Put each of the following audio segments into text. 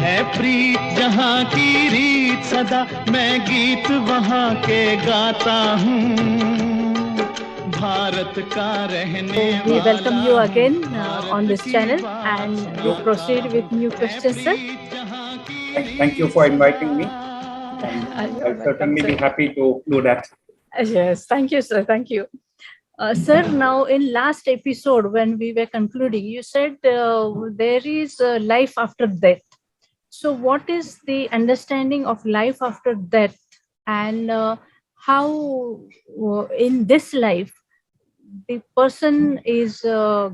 है प्रीत जहाँ की रीत सदा, मैं गीत वहाँ के गाता हूँ, भारत का रहने वाला। We welcome you again on this channel and we proceed with new questions, sir. Thank you for inviting me. I'll certainly be happy to do that. Yes, thank you, sir. Thank you. Sir, now in last episode when we were concluding, you said there is life after death. So what is the understanding of life after death, and how in this life the person is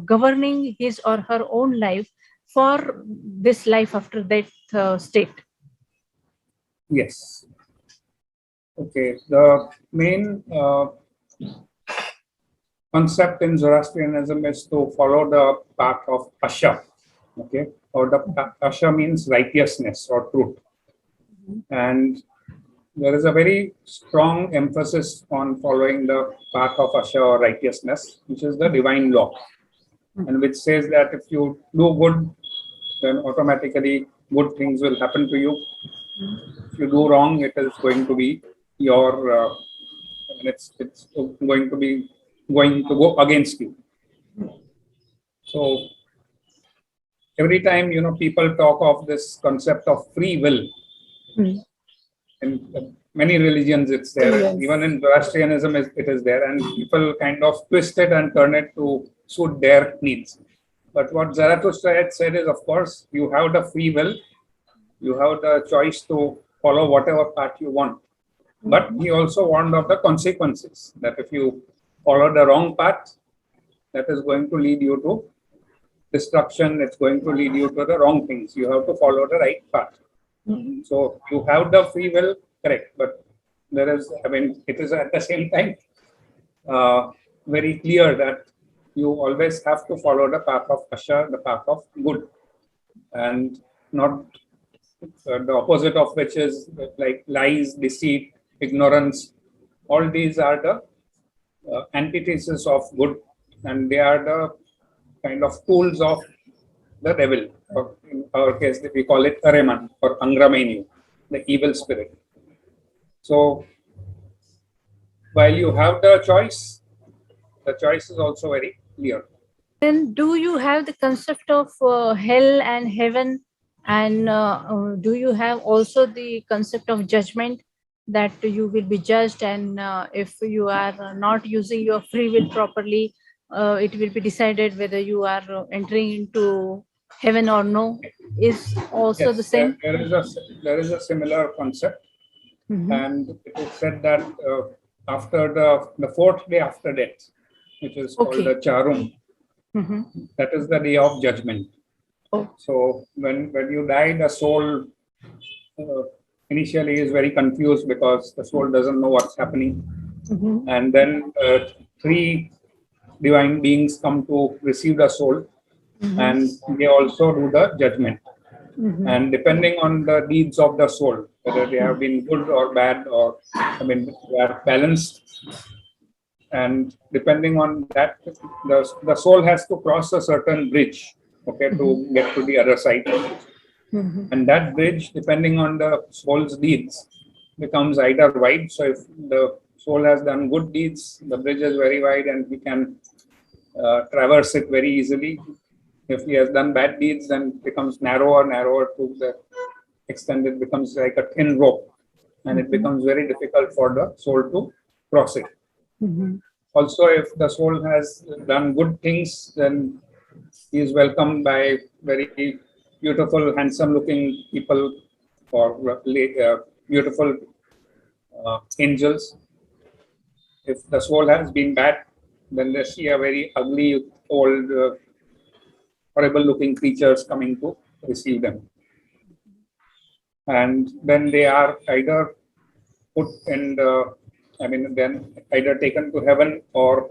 governing his or her own life for this life after death state? Yes. Okay. The main concept in Zoroastrianism is to follow the path of Asha. Okay. Or the Asha means righteousness or truth. And there is a very strong emphasis on following the path of Asha or righteousness, which is the divine law, and which says that if you do good, then automatically good things will happen to you. If you do wrong, it is going to be your, it's going to go against you. So every time, people talk of this concept of free will. In many religions, it's there. Yes. Even in Zoroastrianism, it is there, and people kind of twist it and turn it to suit their needs. But what Zarathustra had said is, of course, you have the free will, you have the choice to follow whatever path you want. But he also warned of the consequences, that if you follow the wrong path, that is going to lead you to destruction, it's going to lead you to the wrong things. You have to follow the right path. So you have the free will, correct, but there is, it is at the same time very clear that you always have to follow the path of Asha, the path of good, and not the opposite of which is like lies, deceit, ignorance. All these are the antithesis of good, and they are the kind of tools of the devil, or in our case, we call it Areman or Angramenu, the evil spirit. So, while you have the choice is also very clear. Then do you have the concept of hell and heaven, and do you have also the concept of judgment, that you will be judged, and if you are not using your free will properly, it will be decided whether you are entering into heaven or no? Is also Yes, the same? there is a similar concept, and it is said that after the fourth day after death, which is called the Charum, that is the day of judgment. So when you die, the soul initially is very confused because the soul doesn't know what's happening, and then three divine beings come to receive the soul, and they also do the judgment. And depending on the deeds of the soul, whether they have been good or bad, or they are balanced, and depending on that, the soul has to cross a certain bridge, to get to the other side. And that bridge, depending on the soul's deeds, becomes either wide. So if the soul has done good deeds, the bridge is very wide and he can traverse it very easily. If he has done bad deeds, then it becomes narrower to the extent it becomes like a thin rope, and it becomes very difficult for the soul to cross it. Also, if the soul has done good things, then he is welcomed by very beautiful, handsome-looking people, or beautiful angels. If the soul has been bad, then they see a very ugly, old, horrible-looking creatures coming to receive them. And then they are either put in the, then either taken to heaven, or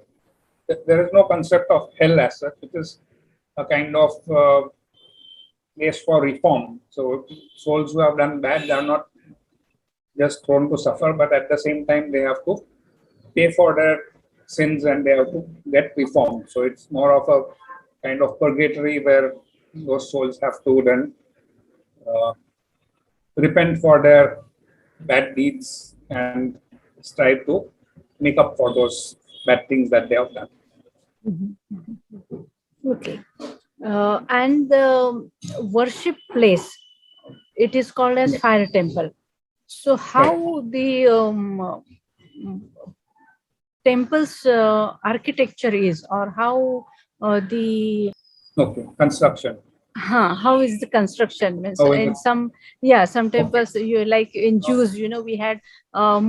there is no concept of hell as such. It is a kind of place for reform. So souls who have done bad, they are not just thrown to suffer, but at the same time, they have to pay for their sins and they have to get reformed. So it's more of a kind of purgatory where those souls have to then repent for their bad deeds and strive to make up for those bad things that they have done. Okay. And the worship place, it is called as fire temple. So how the temple's architecture is, or how the construction. How is the construction? Means in some temples, you like in Jews, we had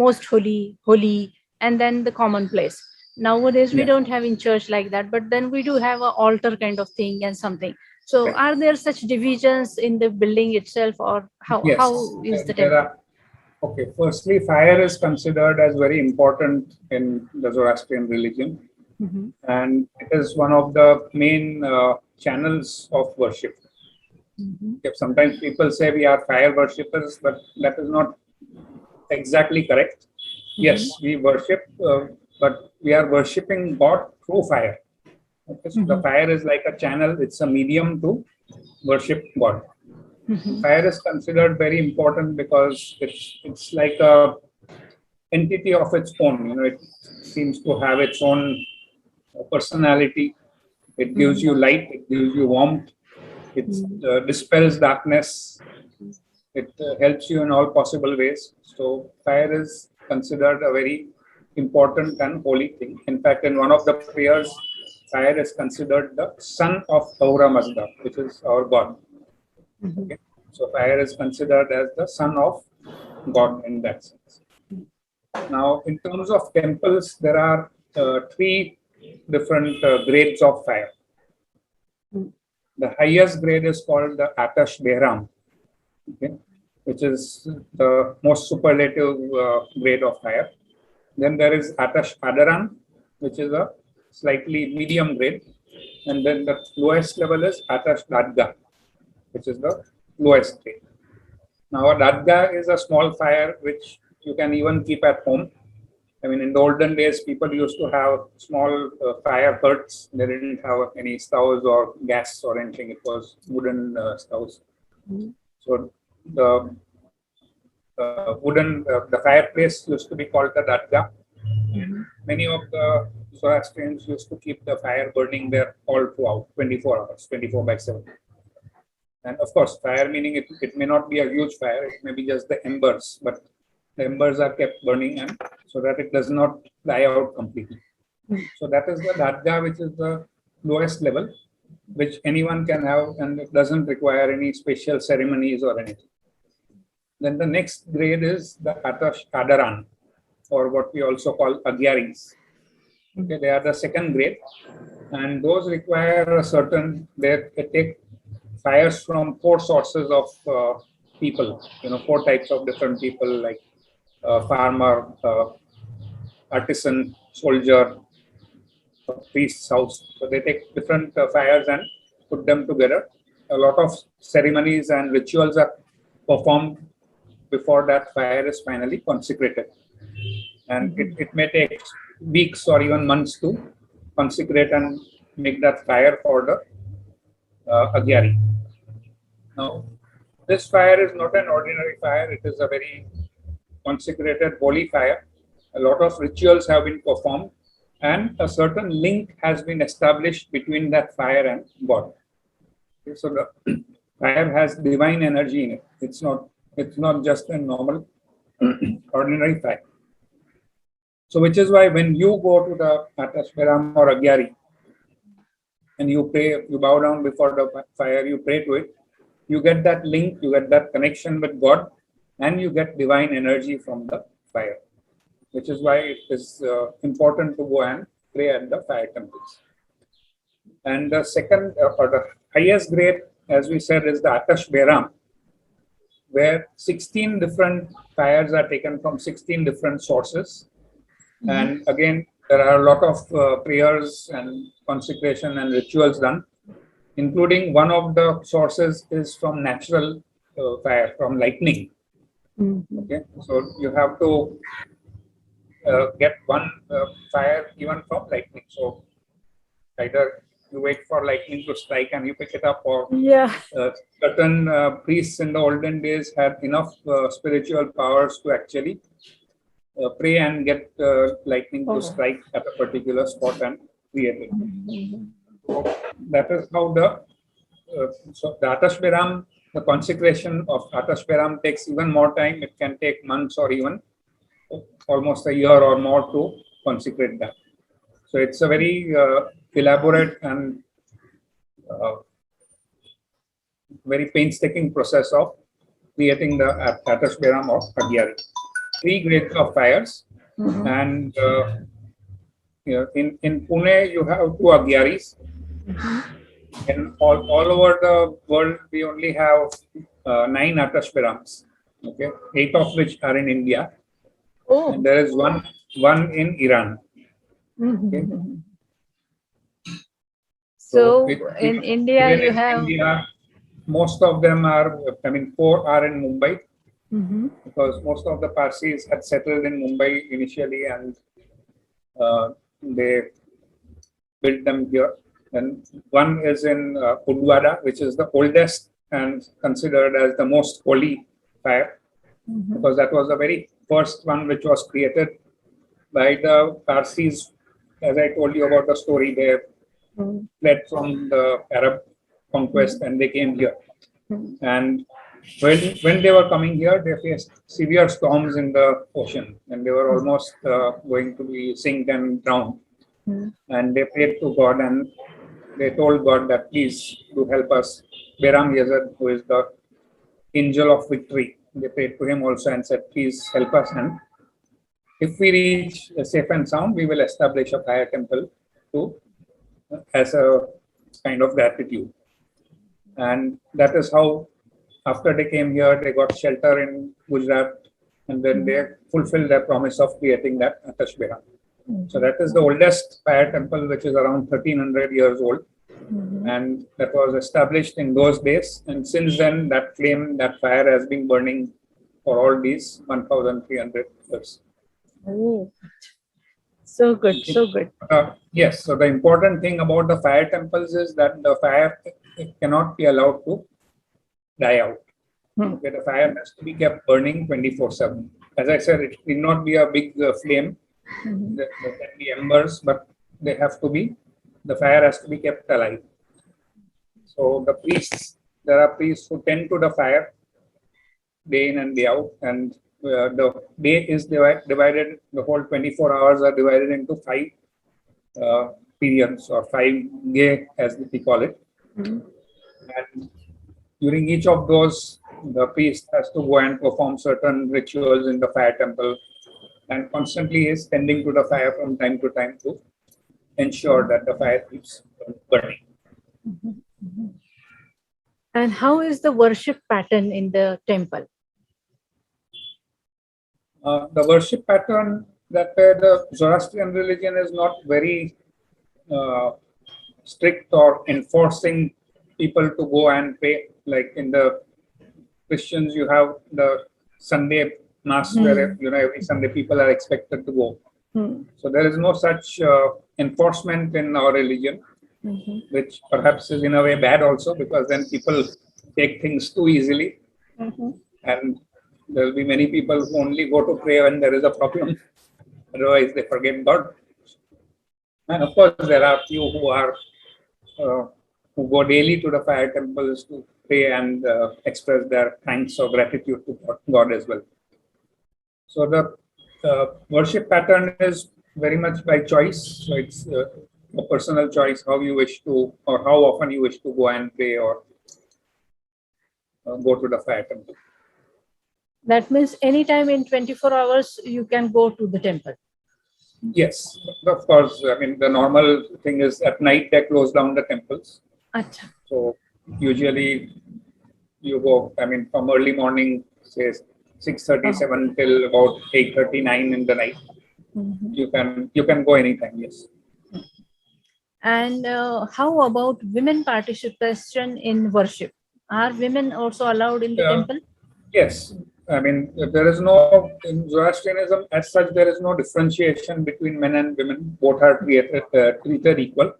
most holy, and then the common place. Nowadays we don't have in church like that, but then we do have an altar kind of thing and something. So are there such divisions in the building itself, or how is the temple? Firstly, fire is considered as very important in the Zoroastrian religion, and it is one of the main channels of worship. Sometimes people say we are fire worshippers, but that is not exactly correct. Yes, we worship, but we are worshipping God through fire. So the fire is like a channel, it's a medium to worship God. Fire is considered very important because it's like a entity of its own. It seems to have its own personality. It gives you light, it gives you warmth, it dispels darkness, it helps you in all possible ways. So fire is considered a very important and holy thing. In fact, in one of the prayers, fire is considered the son of Aura Mazda, which is our God. Okay? So fire is considered as the son of God in that sense. Now, in terms of temples, there are three different grades of fire. The highest grade is called the Atash Behram, which is the most superlative grade of fire. Then there is Atash Adaran, which is a slightly medium grade. And then the lowest level is Atash Dadga, which is the lowest grade. Now, a Dadga is a small fire which you can even keep at home. I mean, in the olden days, people used to have small fire huts. They didn't have any stoves or gas or anything. It was wooden stoves. So the the fireplace used to be called the Dadga. Many of the Zoroastrians used to keep the fire burning there all throughout, 24 hours, 24/7. And of course, fire meaning it may not be a huge fire, it may be just the embers, but the embers are kept burning and so that it does not die out completely. So that is the Dadga, which is the lowest level, which anyone can have, and it doesn't require any special ceremonies or anything. Then the next grade is the Atash Adaran, or what we also call Agyaris. Okay, they are the second grade, and those require a certain, they take fires from four sources of people, 4 types of different people, like farmer, artisan, soldier, priest's house. So they take different fires and put them together. A lot of ceremonies and rituals are performed before that fire is finally consecrated. And it may take weeks or even months to consecrate and make that fire for the Agyari. Now, this fire is not an ordinary fire. It is a very consecrated holy fire. A lot of rituals have been performed and a certain link has been established between that fire and God. Okay, so the fire has divine energy in it. It's not just a normal ordinary fire. So which is why when you go to the Atash Behram or Agyari and you pray, you bow down before the fire, you pray to it, you get that link, you get that connection with God, and you get divine energy from the fire, which is why it is important to go and pray at the fire temples. And the second or the highest grade, as we said, is the Atash Behram, where 16 different fires are taken from 16 different sources. And again, there are a lot of prayers and consecration and rituals done, including one of the sources is from natural fire, from lightning. Okay, so you have to get one fire even from lightning. So either You wait for lightning to strike and you pick it up. Or Yeah. certain priests in the olden days had enough spiritual powers to actually pray and get lightning to strike at a particular spot and create it. So that is how the Atashberam, the consecration of Atashberam takes even more time. It can take months or even almost a year or more to consecrate that. So it's a very elaborate and very painstaking process of creating the Atashberam of Agyari. 3 grades of fires, and in Pune you have 2 Agyaris. And all over the world we only have 9 Atashberams. Okay, 8 of which are in India. Oh. And there is one in Iran. Okay. So in India you have India, most of them are, 4 are in Mumbai, because most of the Parsis had settled in Mumbai initially, and they built them here. And one is in Udwada, which is the oldest and considered as the most holy fire, because that was the very first one which was created by the Parsis. As I told you about the story, they fled from the Arab conquest and they came here. And when they were coming here, they faced severe storms in the ocean, and they were almost going to be sink and drown. And they prayed to God, and they told God that please do help us. Beram Yazad, who is the angel of victory, they prayed to him also and said, please help us, and if we reach safe and sound, we will establish a fire temple as a kind of gratitude. And that is how, after they came here, they got shelter in Gujarat, and then they fulfilled their promise of creating that Atashberam. So that is the oldest fire temple, which is around 1300 years old. And that was established in those days. And since then, that flame, that fire has been burning for all these 1300 years. Oh, so good, so good. Yes, so the important thing about the fire temples is that the fire cannot be allowed to die out. Okay, the fire has to be kept burning 24/7. As I said, it need not be a big flame. There can be embers, but they have to be, the fire has to be kept alive. So the priests, there are priests who tend to the fire day in and day out, and the day is divided, the whole 24 hours are divided into 5 periods, or 5 day as we call it. And during each of those, the priest has to go and perform certain rituals in the fire temple, and constantly is tending to the fire from time to time to ensure that the fire keeps burning. And how is the worship pattern in the temple? The worship pattern, that the Zoroastrian religion is not very strict or enforcing people to go and pray. Like in the Christians, you have the Sunday Mass where every Sunday people are expected to go. So there is no such enforcement in our religion, which perhaps is in a way bad also, because then people take things too easily, and there will be many people who only go to pray when there is a problem. Otherwise, they forget God. And of course, there are few who are who go daily to the fire temples to pray and express their thanks or gratitude to God as well. So the worship pattern is very much by choice. So it's a personal choice how you wish to, or how often you wish to go and pray or go to the fire temple. That means anytime in 24 hours you can go to the temple. Yes, of course. I mean, the normal thing is at night they close down the temples. Achha. So usually you go, I mean, from early morning, say 6:37 till about 8:39 in the night. You can go anytime. Yes. And how about women participation in worship? Are women also allowed in the temple? Yes. I mean, there is no, in Zoroastrianism as such, there is no differentiation between men and women. Both are treated equal.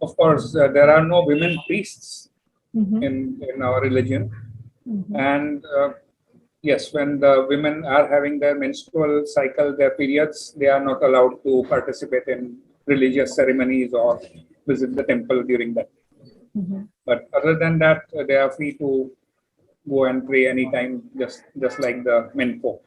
Of course, there are no women priests in our religion. And yes, when the women are having their menstrual cycle, their periods, they are not allowed to participate in religious ceremonies or visit the temple during that. But other than that, they are free to go and pray anytime, just like the men folk.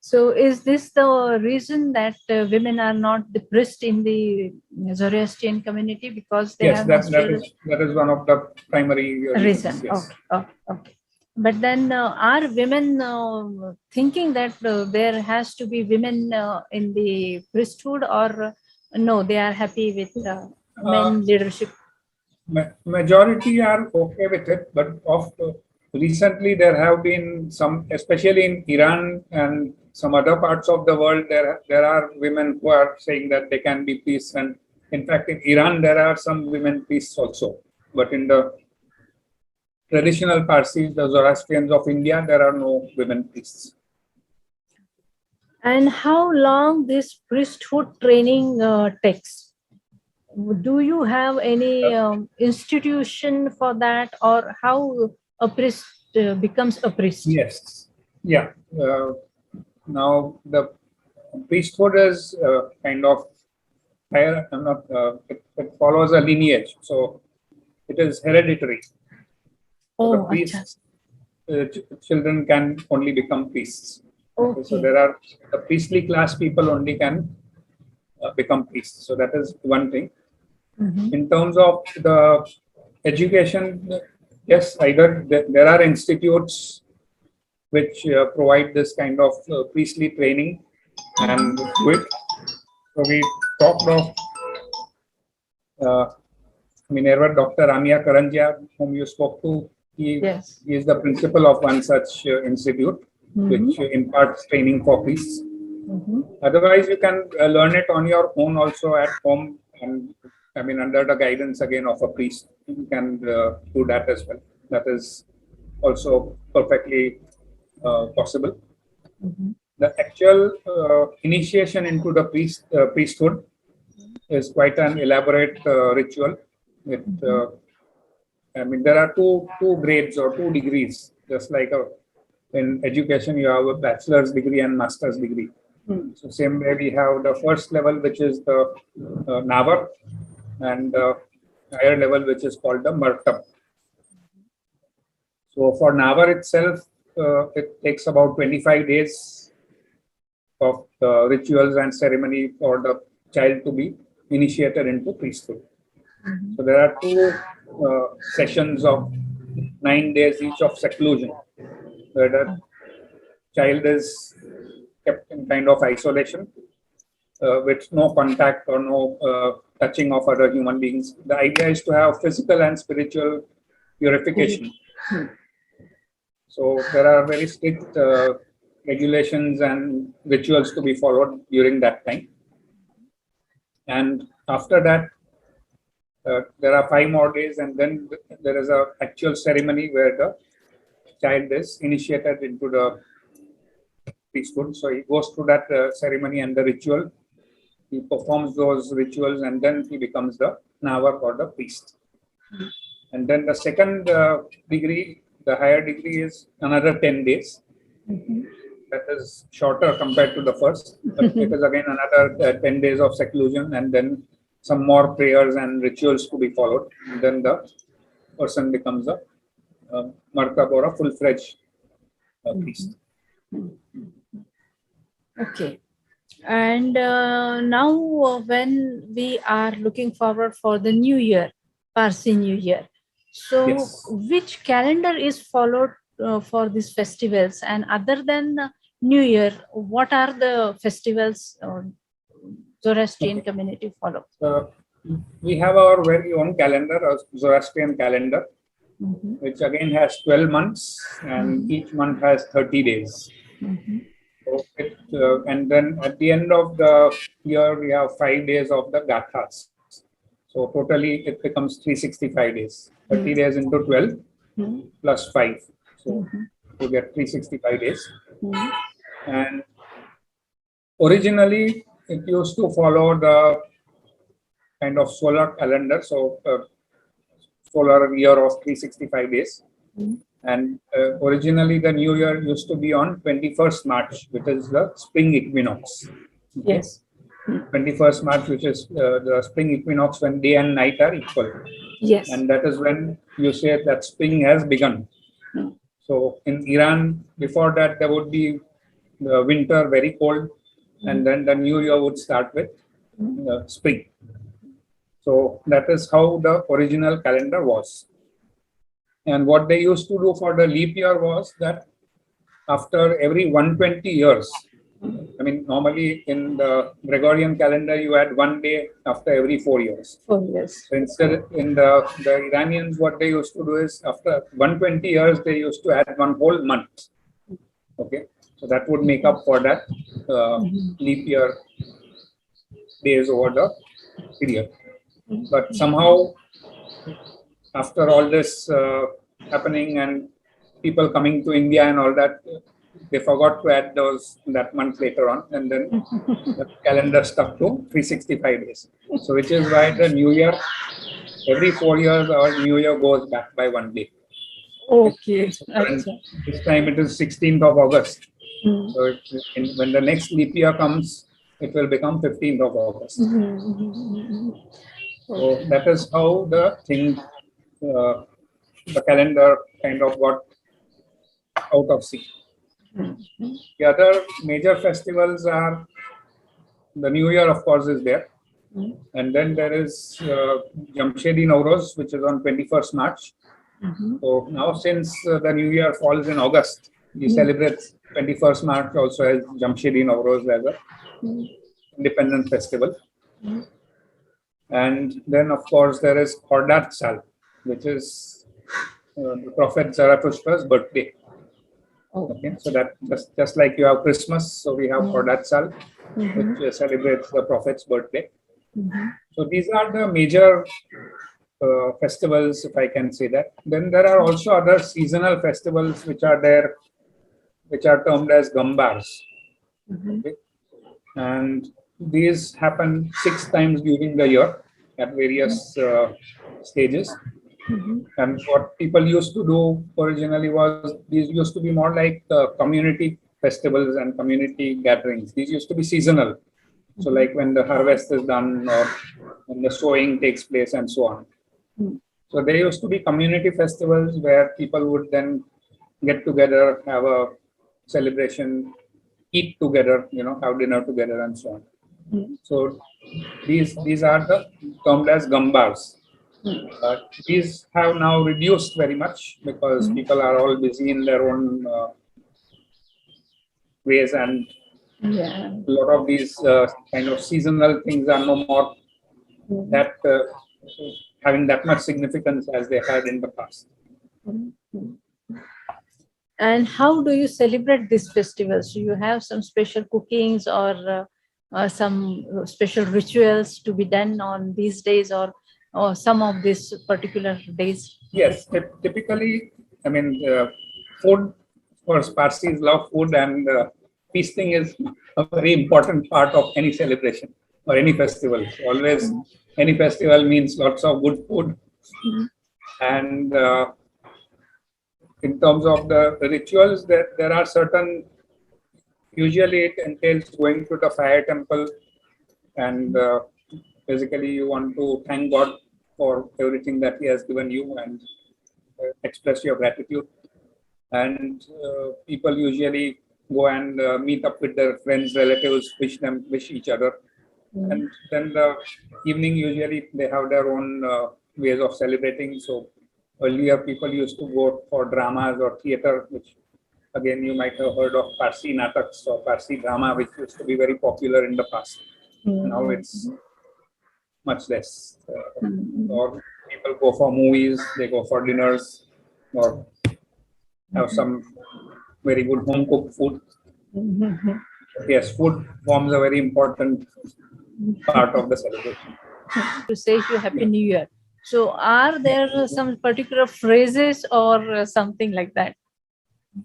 So is this the reason that women are the priest in the Zoroastrian community, because they Yes, have that is one of the primary reasons. Yes. Okay. But then are women thinking that there has to be women in the priesthood, or no, they are happy with men leadership? Majority are okay with it, but recently there have been some, especially in Iran and some other parts of the world, there are women who are saying that they can be priests, and in fact in Iran there are some women priests also. But in the traditional Parsis, the Zoroastrians of India, there are no women priests. And how long this priesthood training takes? Do you have any institution for that, or how a priest becomes a priest? Yes. Yeah. Now the priesthood is kind of higher. It follows a lineage, so it is hereditary. So the priests, children can only become priests. Okay. So there are the priestly class people only can become priests. So that is one thing. In terms of the education, yes, either there are institutes which provide this kind of priestly training and with. So we talked of Minerva, Dr. Amia Karanjia, whom you spoke to. He is the principal of one such institute, which imparts training for priests. Otherwise, you can learn it on your own also at home, and I mean under the guidance again of a priest. You can do that as well. That is also perfectly possible. The actual initiation into the priesthood is quite an elaborate ritual. I mean, there are two grades or 2 degrees, just like in education, you have a bachelor's degree and master's degree. So same way we have the first level, which is the Navar, and the higher level, which is called the Martab. So for Navar itself, it takes about 25 days of rituals and ceremony for the child to be initiated into priesthood. So there are 2 sessions of 9 days each of seclusion, where the child is kept in kind of isolation with no contact or no touching of other human beings. The idea is to have physical and spiritual purification. So there are very strict regulations and rituals to be followed during that time. And after that, there are 5 more days, and then there is an actual ceremony where the child is initiated into the priesthood. So he goes through that ceremony and the ritual. He performs those rituals, and then he becomes the Navar or the priest. And then the second degree, the higher degree, is another 10 days. That is shorter compared to the first. But it is again another 10 days of seclusion, and then some more prayers and rituals to be followed. And then the person becomes a Martab or a full-fledged priest. Okay. And now when we are looking forward for the New Year, Parsi New Year, so which calendar is followed for these festivals? And other than New Year, what are the festivals Zoroastrian community follow? We have our very own calendar, a Zoroastrian calendar, which again has 12 months, and each month has 30 days. So and then at the end of the year, we have 5 days of the Gathas. So totally it becomes 365 days. 30 days into 12 plus 5. So you get 365 days. And originally, it used to follow the kind of solar calendar, so solar year of 365 days. And originally the New Year used to be on 21st March, which is the spring equinox. Yes. 21st March, which is the spring equinox, when day and night are equal. Yes. And that is when you say that spring has begun. So in Iran, before that, there would be the winter, very cold, and then the New Year would start with spring. So that is how the original calendar was. And what they used to do for the leap year was that after every 120 years, I mean, normally in the Gregorian calendar, you had 1 day after every 4 years. 4 years. So instead, in the Iranians, what they used to do is after 120 years, they used to add 1 whole month. Okay, so that would make up for that leap year days over the period. But somehow, after all this happening and people coming to India and all that, they forgot to add that month later on, and then the calendar stuck to 365 days. So which is why the New Year, every 4 years, our New Year goes back by 1 day. Okay. And this time it is 16th of August. So when the next leap year comes, it will become 15th of August. So that is how the thing, the calendar kind of got out of sync. The other major festivals are, the New Year, of course, is there. And then there is Jamshedi Nowroz, which is on 21st March. So now, since the New Year falls in August, we celebrate 21st March also as Jamshedi Nowroz, as a independent festival. And then, of course, there is Khordat Sal, which is the Prophet Zarathustra's birthday. Okay, so that just like you have Christmas, so we have Khordat Sal, which celebrates the Prophet's birthday. So these are the major festivals, if I can say that. Then there are also other seasonal festivals which are there, which are termed as gambars. Okay? And these happen 6 times during the year at various stages. And what people used to do originally was, these used to be more like community festivals and community gatherings. These used to be seasonal. So like when the harvest is done or when the sowing takes place and so on. So there used to be community festivals where people would then get together, have a celebration, eat together, have dinner together and so on. So these are termed as gambars. These have now reduced very much because people are all busy in their own ways, and a lot of these kind of seasonal things are no more that having that much significance as they had in the past. And how do you celebrate these festivals? Do you have some special cookings or some special rituals to be done on these days, or some of these particular days? Yes, typically, I mean, food, of course, Parsis love food, and feasting is a very important part of any celebration or any festival. So always, any festival means lots of good food. And in terms of the rituals, there are certain, usually it entails going to the fire temple, and basically you want to thank God for everything that He has given you and express your gratitude. And people usually go and meet up with their friends, relatives, wish each other. And then the evening, usually they have their own ways of celebrating. So earlier people used to go for dramas or theater, which again you might have heard of Parsi nataks or Parsi drama, which used to be very popular in the past. Now it's much less. Or people go for movies, they go for dinners, or have some very good home cooked food. Yes, food forms a very important part of the celebration. To say you Happy New Year. So are there some particular phrases or something like that?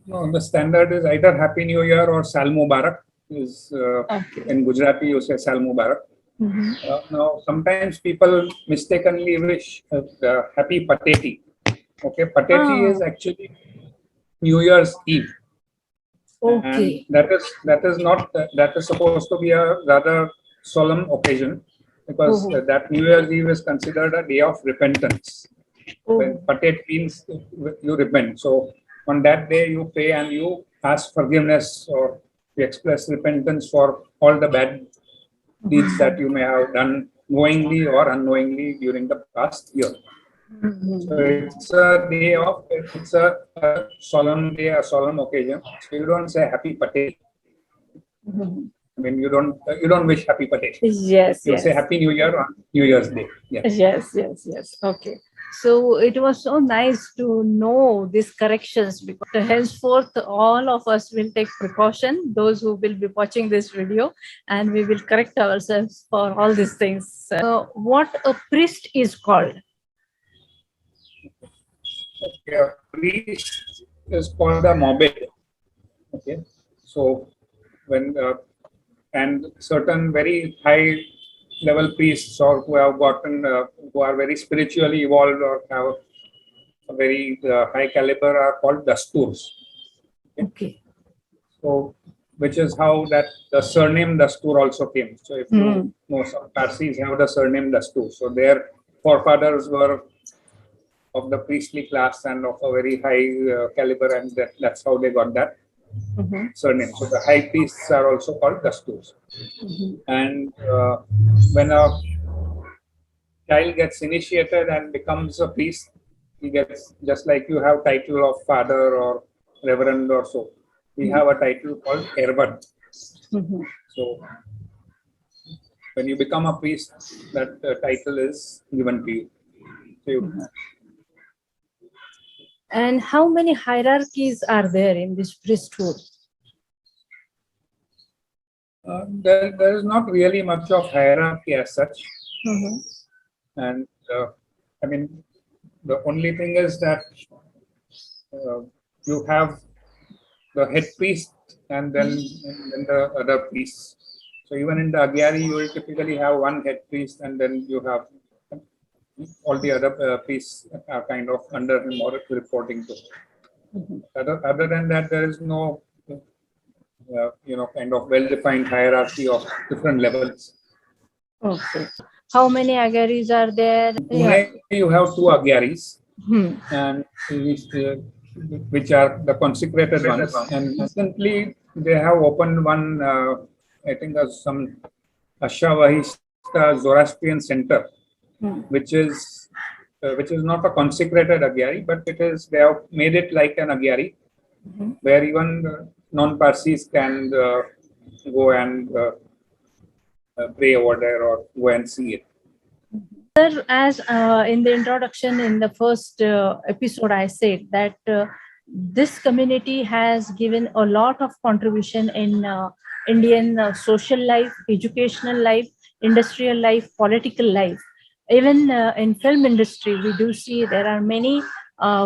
No, the standard is either Happy New Year or Sal Mubarak. In Gujarati, you say Sal Mubarak. Now, sometimes people mistakenly wish happy Pateti. Okay, Pateti is actually New Year's Eve. Okay. And that is not that is supposed to be a rather solemn occasion, because that New Year's Eve is considered a day of repentance. When Patet means you repent. So on that day you pray and you ask forgiveness, or you express repentance for all the bad deeds that you may have done knowingly or unknowingly during the past year. So it's a solemn day, a solemn occasion. So you don't say happy Pateti. I mean, you don't wish happy Pateti. Yes, you say happy New Year on New Year's Day. Yes. Okay. So it was so nice to know these corrections, because henceforth all of us will take precaution, those who will be watching this video, and we will correct ourselves for all these things. What a priest is called? Okay, a priest is called a morbid. Okay, so when and certain very high level priests, or who have gotten who are very spiritually evolved or have a very high caliber, are called dasturs. Okay. So, which is how that the surname Dastur also came. So if you know, some Parsis have the surname Dastur. So their forefathers were of the priestly class and of a very high caliber, and that's how they got that surname. So the high priests are also called Dasturs. And when a child gets initiated and becomes a priest, he gets, just like you have title of father or reverend or so, we have a title called Ervad. So when you become a priest, that title is given to you. So and how many hierarchies are there in this priesthood? There is not really much of hierarchy as such. And I mean, the only thing is that you have the head priest and then the other priests. So even in the Agyari, you will typically have one head priest, and then you have all the other priests are kind of under him or reporting to him. Other than that, there is no kind of well-defined hierarchy of different levels. Okay. How many Agyaris are there? You have two Agyaris, and which are the consecrated ones. And recently they have opened one, I think, some Ashavahista Zoroastrian center, which is not a consecrated Agyari, but they have made it like an Agyari, where even non-Parsis can go and pray over there or go and see it. Sir, as in the introduction in the first episode, I said that this community has given a lot of contribution in Indian social life, educational life, industrial life, political life. Even in film industry, we do see there are many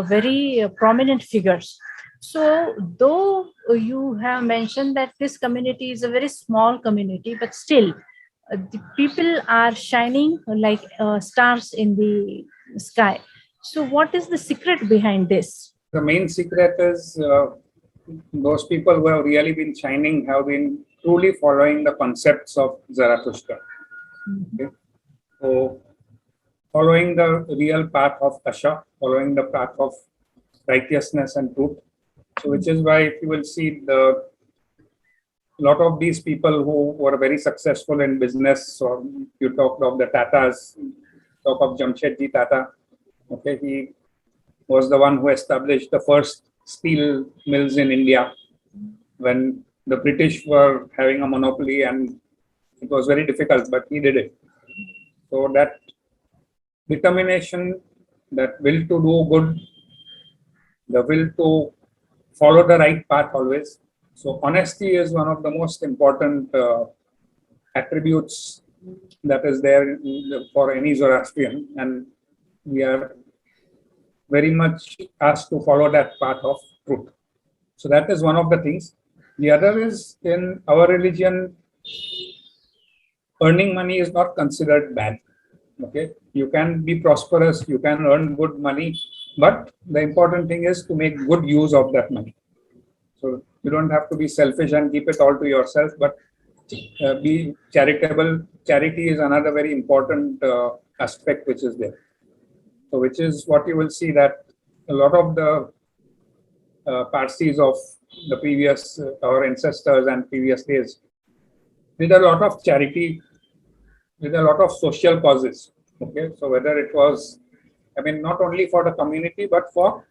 very prominent figures. So though you have mentioned that this community is a very small community, but still the people are shining like stars in the sky. So what is the secret behind this? The main secret is those people who have really been shining have been truly following the concepts of Zarathustra. Okay? So following the real path of Asha, following the path of righteousness and truth. So which is why, if you will see, a lot of these people who were very successful in business, or you talked of the Tatas, talk of Jamshedji Tata. Okay, he was the one who established the first steel mills in India when the British were having a monopoly, and it was very difficult, but he did it. So that determination, that will to do good, the will to follow the right path always. So honesty is one of the most important attributes that is there for any Zoroastrian, and we are very much asked to follow that path of truth. So that is one of the things. The other is, in our religion, earning money is not considered bad. Okay, you can be prosperous, you can earn good money, but the important thing is to make good use of that money. So you don't have to be selfish and keep it all to yourself, but be charitable. Charity is another very important aspect which is there. So which is what you will see that a lot of the Parsis of the previous, our ancestors and previous days, did a lot of charity, with a lot of social causes. Okay, so whether it was, I mean, not only for the community, but for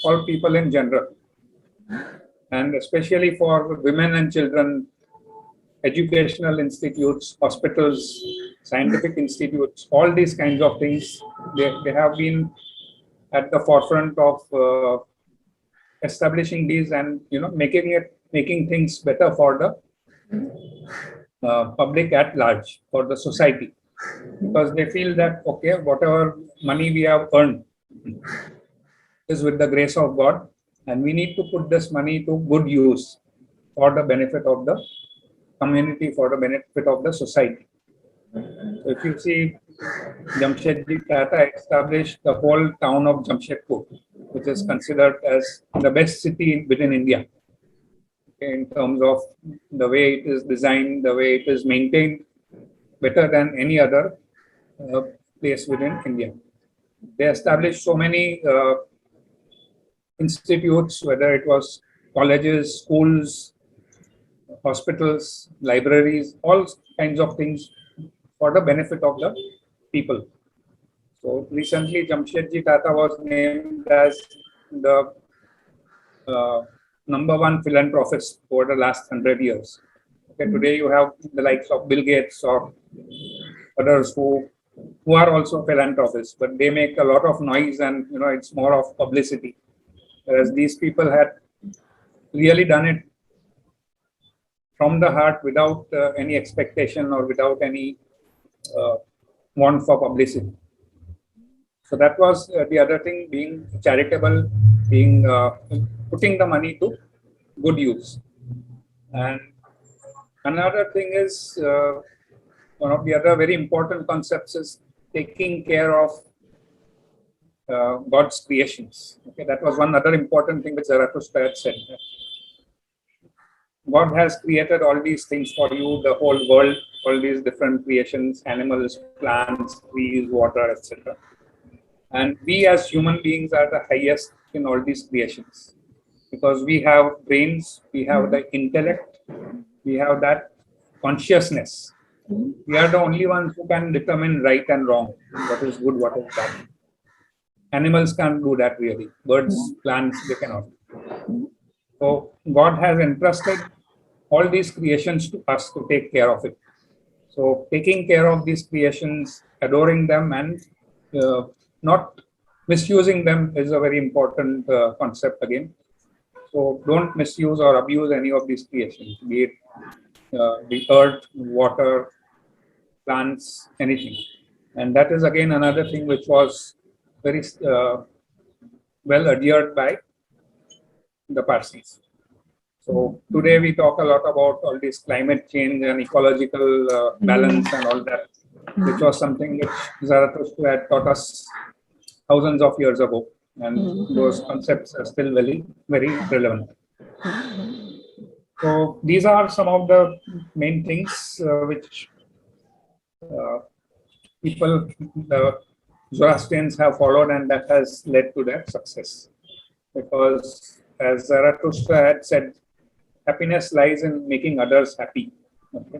all people in general, and especially for women and children, educational institutes, hospitals, scientific institutes, all these kinds of things, they have been at the forefront of establishing these and making things better for the public at large, for the society, because they feel that okay, whatever money we have earned is with the grace of God, and we need to put this money to good use for the benefit of the community, for the benefit of the society. So if you see, Jamshedji Tata established the whole town of Jamshedpur, which is considered as the best city within India in terms of the way it is designed, the way it is maintained, better than any other place within India. They established so many institutes, whether it was colleges, schools, hospitals, libraries, all kinds of things for the benefit of the people. So recently, Jamshedji Tata was named as the #1 philanthropist over the last 100 years. Okay, today you have the likes of Bill Gates or others who are also philanthropists, but they make a lot of noise and it's more of publicity. Whereas these people had really done it from the heart without any expectation or without any want for publicity. So that was the other thing, being charitable, being putting the money to good use. And another thing is, one of the other very important concepts is taking care of God's creations. Okay, that was one other important thing which Zarathustra had said. God has created all these things for you, the whole world, all these different creations, animals, plants, trees, water, etc. And we as human beings are the highest in all these creations, because we have brains, we have the intellect, we have that consciousness. We are the only ones who can determine right and wrong, what is good, what is bad. Animals can't do that really. Birds, plants, they cannot. So God has entrusted all these creations to us to take care of it. So taking care of these creations, adoring them, and not misusing them is a very important concept again. So don't misuse or abuse any of these creations, be it the earth, water, plants, anything. And that is again another thing which was very well adhered by the Parsis. So today we talk a lot about all this climate change and ecological balance and all that, which was something which Zarathustra had taught us thousands of years ago, and those concepts are still very, very relevant. So these are some of the main things which people, the Zoroastrians have followed, and that has led to their success. Because as Zarathustra had said, happiness lies in making others happy. Okay?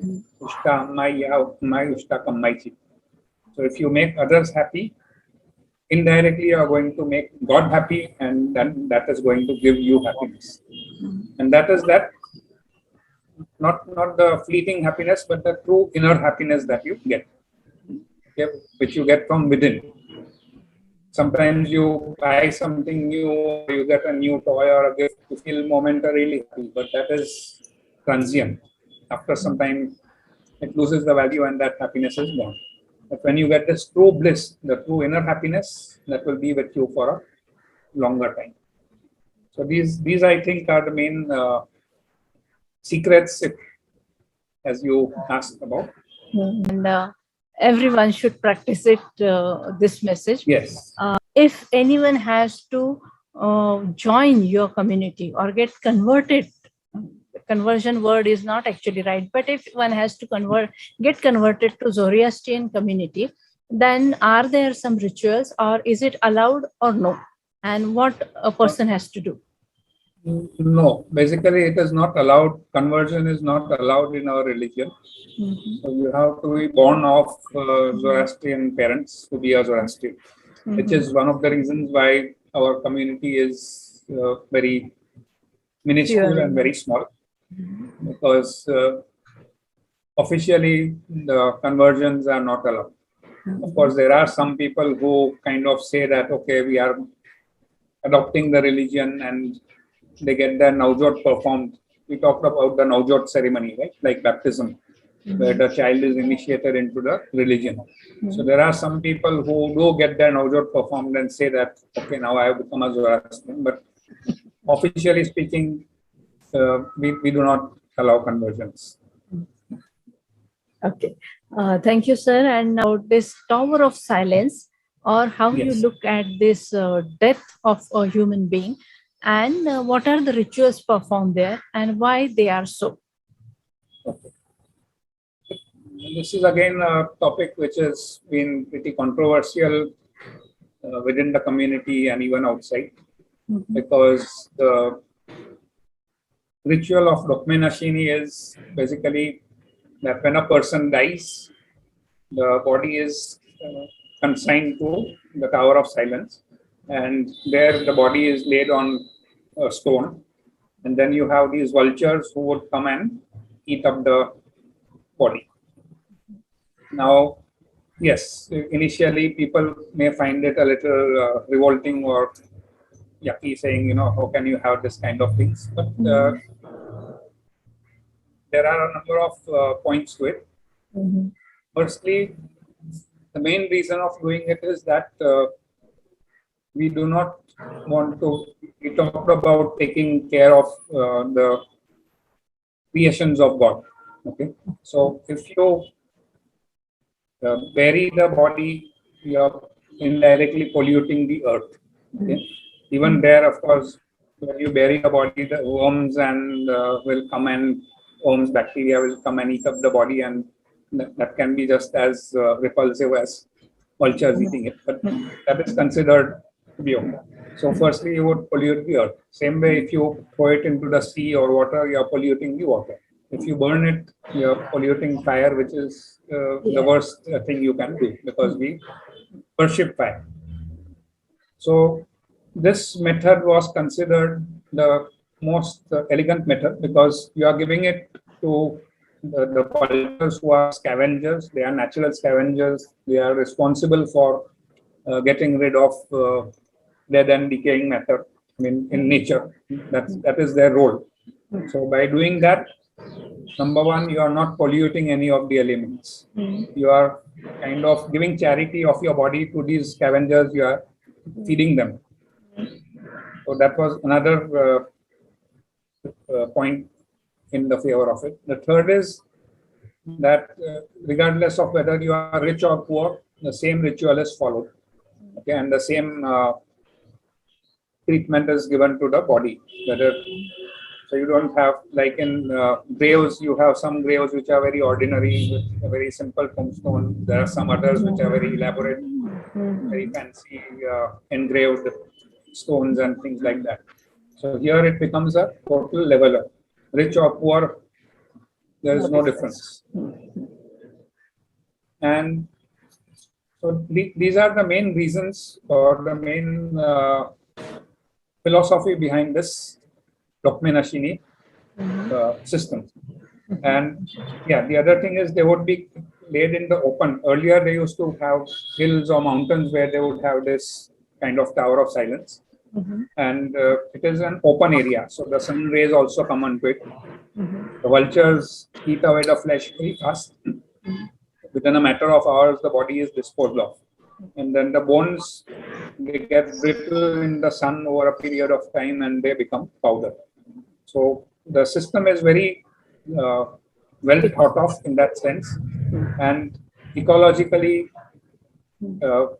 So if you make others happy, indirectly you are going to make God happy, and that is going to give you happiness. And that is that, not the fleeting happiness, but the true inner happiness that you get, okay, which you get from within. Sometimes you buy something new, you get a new toy or a gift, you feel momentarily happy, but that is transient. After some time, it loses the value and that happiness is gone. But when you get this true bliss, the true inner happiness, that will be with you for a longer time. So these I think are the main secrets, as you asked about. And everyone should practice it, this message. Yes. If anyone has to join your community or get converted, the conversion word is not actually right, but if one has to get converted to Zoroastrian community, then are there some rituals, or is it allowed or no? And what a person has to do? No, basically it is not allowed. Conversion is not allowed in our religion. So you have to be born of Zoroastrian parents to be a Zoroastrian, which is one of the reasons why our community is very minuscule and very small, because officially the conversions are not allowed. Of course, there are some people who kind of say that, okay, we are adopting the religion, and they get their Naujot performed. We talked about the Naujot ceremony, right? Like baptism, where the child is initiated into the religion. So there are some people who do get their Naujot performed and say that, okay, now I have become a Zoroastrian. But officially speaking, we do not allow conversions. Okay. Thank you, sir. And now this Tower of Silence, or how you look at this death of a human being, and what are the rituals performed there and why they are so? Okay. This is again a topic which has been pretty controversial within the community and even outside, because the ritual of Dokmenashini is basically that when a person dies, the body is consigned to the Tower of Silence, and there the body is laid on a stone, and then you have these vultures who would come and eat up the body. Now, yes, initially people may find it a little revolting or yucky, saying, how can you have this kind of things? But there are a number of points to it. Firstly, the main reason of doing it is that we do not want to. We talked about taking care of the creations of God. Okay, so if you bury the body, you are indirectly polluting the earth. Okay? Even there, of course, when you bury the body, the worms and will come, and worms, bacteria will come and eat up the body, and that can be just as repulsive as vultures eating it. But that is considered to be okay. So firstly, you would pollute the earth. Same way, if you throw it into the sea or water, you are polluting the water. If you burn it, you are polluting fire, which is the worst thing you can do, because we worship fire. So this method was considered the most elegant method, because you are giving it to the vultures who are scavengers. They are natural scavengers. They are responsible for getting rid of dead and decaying matter in nature. That is their role. So by doing that, number one, you are not polluting any of the elements. You are kind of giving charity of your body to these scavengers. You are feeding them. So that was another point in the favor of it. The third is that regardless of whether you are rich or poor, the same ritual is followed. Okay, and the same treatment is given to the body. So you don't have, like in graves, you have some graves which are very ordinary with a very simple tombstone. There are some others which are very elaborate, very fancy engraved stones and things like that. So here it becomes a total leveler. Rich or poor, there is no difference. And so these are the main reasons, or the main philosophy behind this Dokmenashini system. And yeah, the other thing is they would be laid in the open. Earlier they used to have hills or mountains where they would have this kind of Tower of Silence. And it is an open area, so the sun rays also come onto it. The vultures eat away the flesh very fast. Within a matter of hours, the body is disposed of. And then the bones, they get brittle in the sun over a period of time, and they become powder. So the system is very well thought of in that sense. and ecologically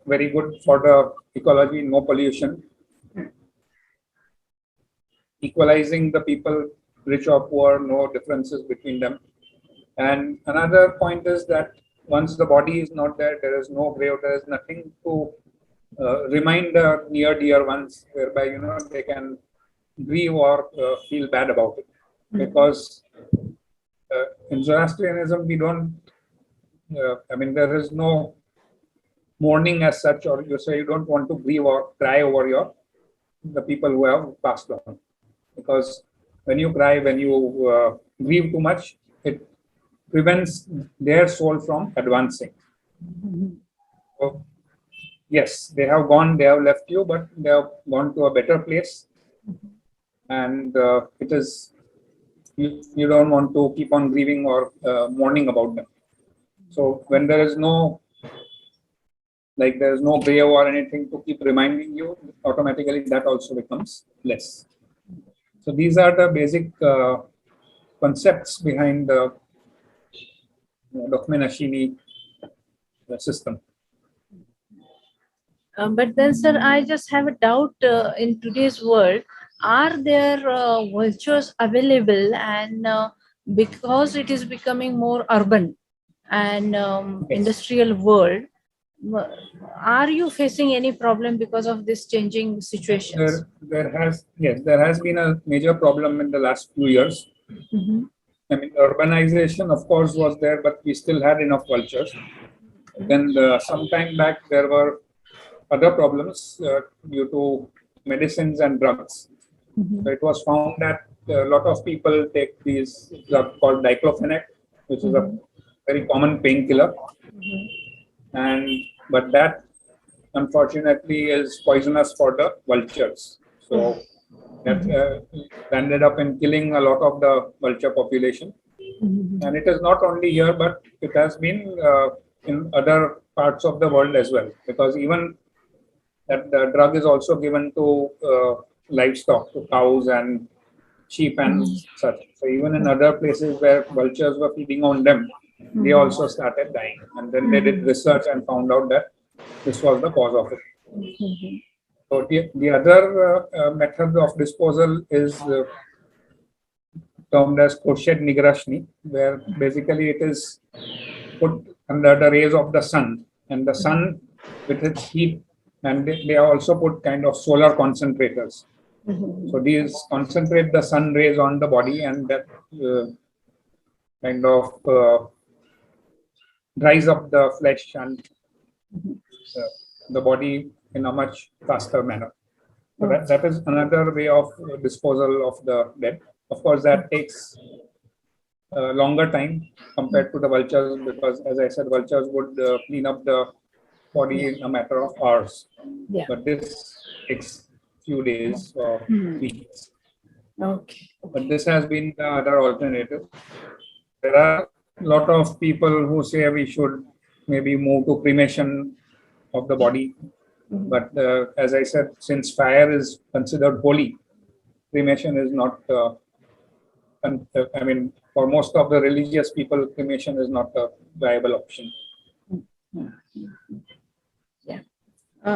very good for the ecology, no pollution, equalizing the people, rich or poor, no differences between them. And another point is that once the body is not there, there is no grave, there is nothing to remind the near dear ones, whereby they can grieve or feel bad about it. Because in Zoroastrianism, we don't. There is no mourning as such, or you say you don't want to grieve or cry over the people who have passed on, because when you cry, when you grieve too much, it prevents their soul from advancing. So, yes, they have gone, they have left you, but they have gone to a better place, and it is you don't want to keep on grieving or mourning about them. So when there is no grave or anything to keep reminding you, automatically that also becomes less. So these are the basic concepts behind the Documentation system. But then, sir, I just have a doubt. In today's world, are there vultures available? And because it is becoming more urban and industrial world, are you facing any problem because of this changing situations? There has been a major problem in the last few years. Urbanization, of course, was there, but we still had enough vultures. Then some time back, there were other problems due to medicines and drugs. So it was found that a lot of people take these drugs called diclofenac, which is a very common painkiller. But that, unfortunately, is poisonous for the vultures. So that ended up in killing a lot of the vulture population. And it is not only here, but it has been in other parts of the world as well, because even that the drug is also given to livestock, to cows and sheep and such. So even in other places where vultures were feeding on them, they also started dying. And then they did research and found out that this was the cause of it. So the other method of disposal is termed as crochet nigrashni, where basically it is put under the rays of the sun, and the sun with its heat, and they also put kind of solar concentrators. So these concentrate the sun rays on the body, and that kind of dries up the flesh and the body in a much faster manner. So that is another way of disposal of the dead. Of course, that takes longer time compared to the vultures, because, as I said, vultures would clean up the body in a matter of hours. But this takes few days or weeks. Okay. But this has been the other alternative. There are a lot of people who say we should maybe move to cremation of the body. But as I said, since fire is considered holy, cremation is not, for most of the religious people, cremation is not a viable option.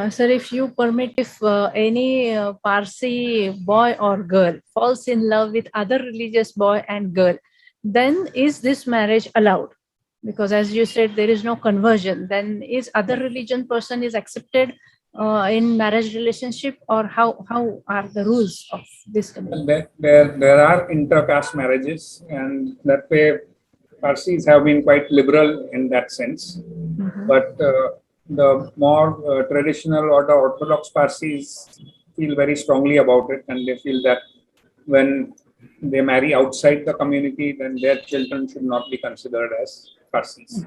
Sir, if you permit, if any Parsi boy or girl falls in love with other religious boy and girl, then is this marriage allowed? Because as you said, there is no conversion. Then is other religion person is accepted in marriage relationship, or how are the rules of this community? There are intercaste marriages, and that way Parsis have been quite liberal in that sense. But the more traditional or the orthodox Parsis feel very strongly about it, and they feel that when they marry outside the community, then their children should not be considered as Parsis.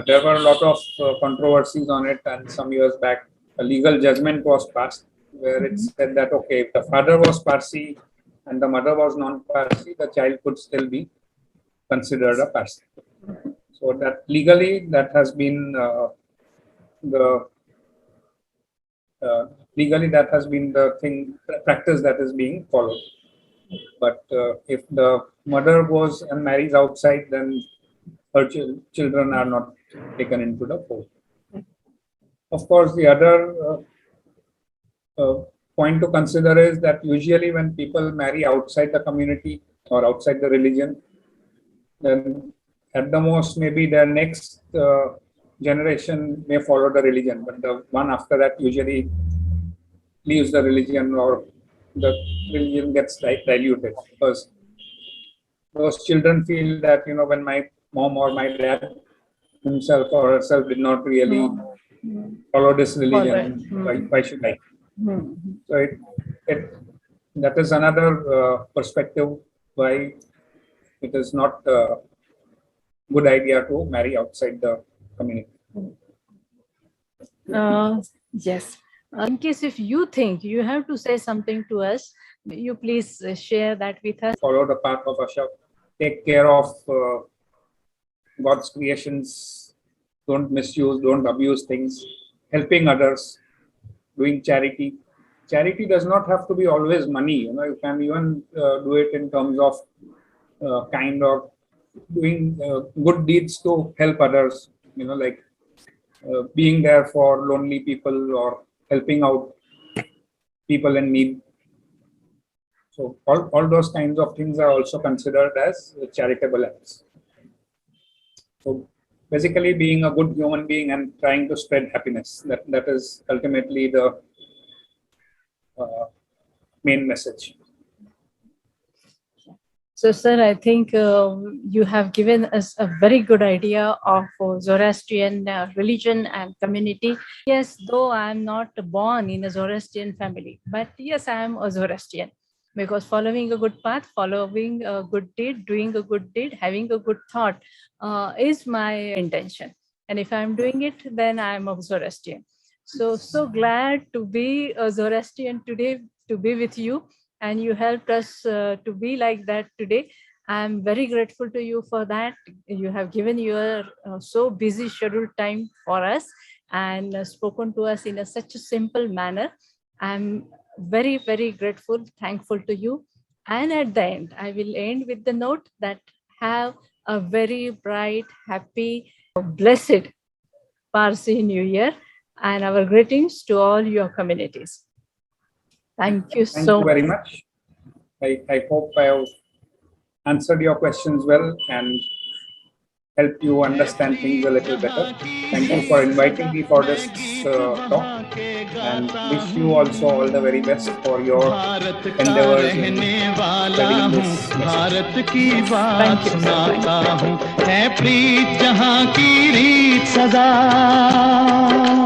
There were a lot of controversies on it, and some years back, a legal judgment was passed where it said that, okay, if the father was Parsi and the mother was non-Parsi, the child could still be considered a Parsi. So that legally, that has been the practice that is being followed. But if the mother goes and marries outside, then her children are not taken into the fold. Of course, the other point to consider is that usually when people marry outside the community or outside the religion, then at the most maybe their next generation may follow the religion, but the one after that usually leaves the religion, or the religion gets diluted, because those children feel that, when my mom or my dad himself or herself did not really follow this religion, why should I? So that is another perspective why it is not a good idea to marry outside the community. Yes. In case if you think you have to say something to us, you please share that with us. Follow the path of Asha. Take care of God's creations. Don't misuse, don't abuse things. Helping others, doing charity. Charity does not have to be always money. You can even do it in terms of kind of doing good deeds to help others. Like being there for lonely people or helping out people in need. So all those kinds of things are also considered as charitable acts. So basically being a good human being and trying to spread happiness. That is ultimately the main message. So, sir, I think you have given us a very good idea of Zoroastrian religion and community. Yes, though I am not born in a Zoroastrian family, but yes, I am a Zoroastrian, because following a good path, following a good deed, doing a good deed, having a good thought is my intention. And if I'm doing it, then I'm a Zoroastrian. So glad to be a Zoroastrian today, to be with you. And you helped us to be like that today. I'm very grateful to you for that. You have given your so busy scheduled time for us and spoken to us in such a simple manner. I'm very, very grateful, thankful to you. And at the end, I will end with the note that have a very bright, happy, blessed Parsi New Year, and our greetings to all your communities. Thank you so much. Thank you very much. I hope I have answered your questions well and helped you understand things a little better. Thank you for inviting me for this talk, and wish you also all the very best for your endeavors in spreading this message. Thank you. है प्रीत जहाँ की रीत सदा।